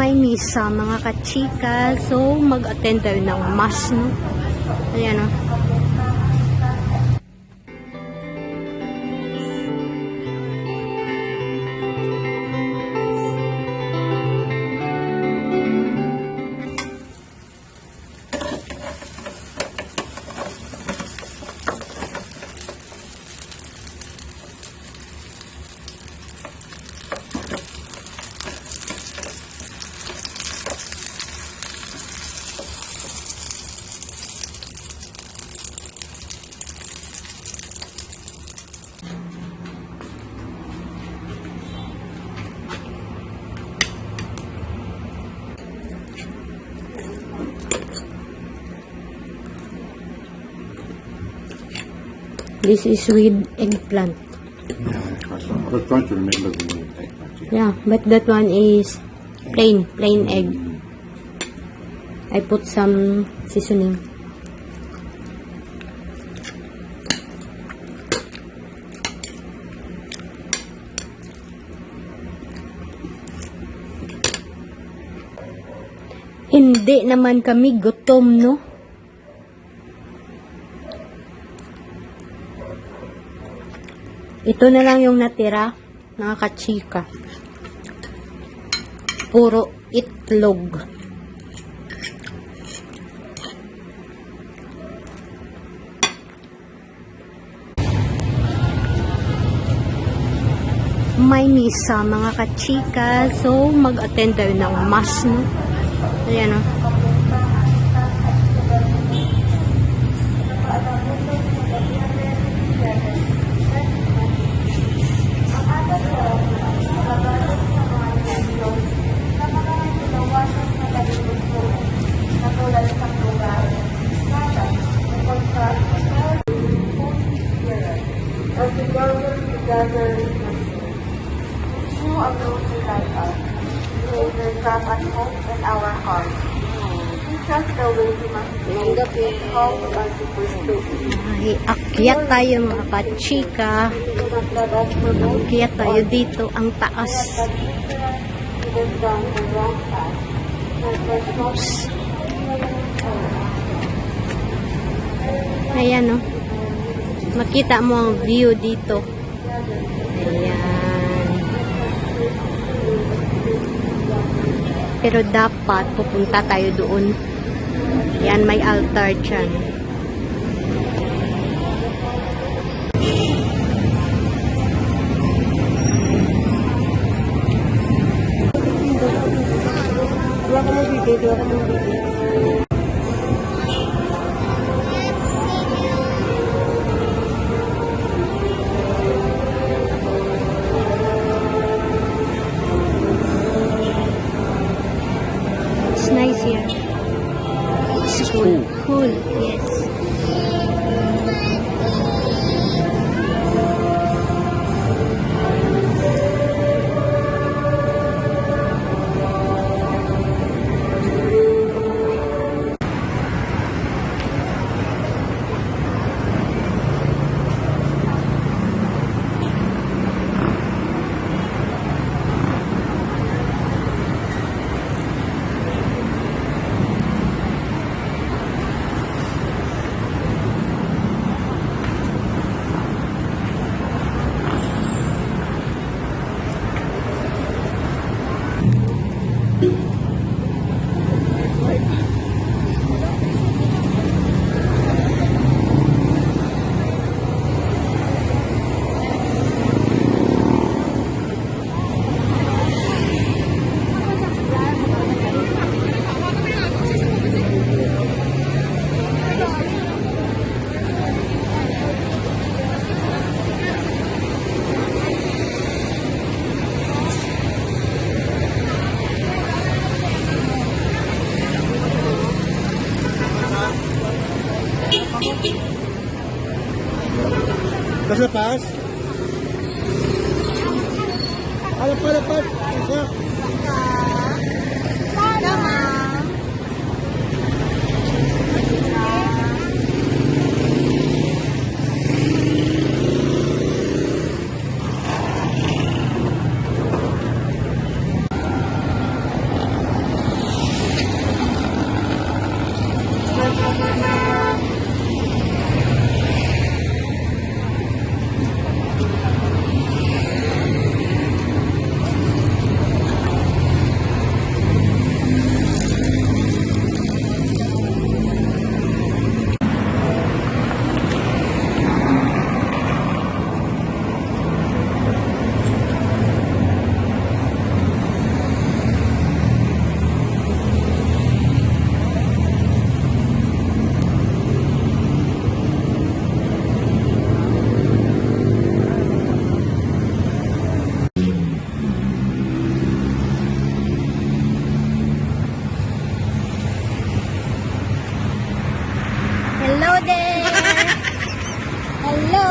May misa mga kachika. So, mag-attend tayo ng mass, no? Ayan, no? This is with eggplant. Yeah, I was trying to remember the name of eggplant. Yeah, but that one is plain egg. I put some seasoning. Hindi naman kami gutom, no? Ito na lang yung natira, mga kachika. Puro itlog. May misa, mga kachika. So, mag-attend tayo ng mass, no? Ayan, no? Who are those who like us? May their trust and hope in our hearts. We trust the way we must be. How we are supposed to be. Ay, akyat tayo mga kachika. Akyat tayo dito, ang taas. Oops. Ayan, no? Makita mo ang view dito. Ayan. Pero dapat pupunta tayo doon. Yan, may altar dyan. It's nice here. It's cool. Cool, yes. Kasapas? Alap. Isa. Hello!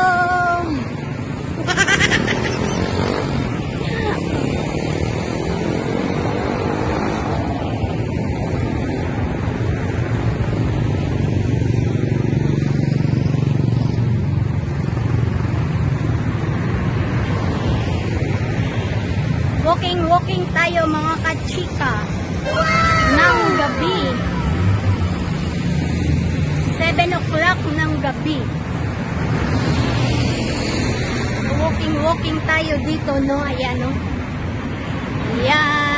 Walking tayo mga kachika ng gabi. 7 o'clock ng gabi. Walking tayo dito, no? Ayan, no? Ayan.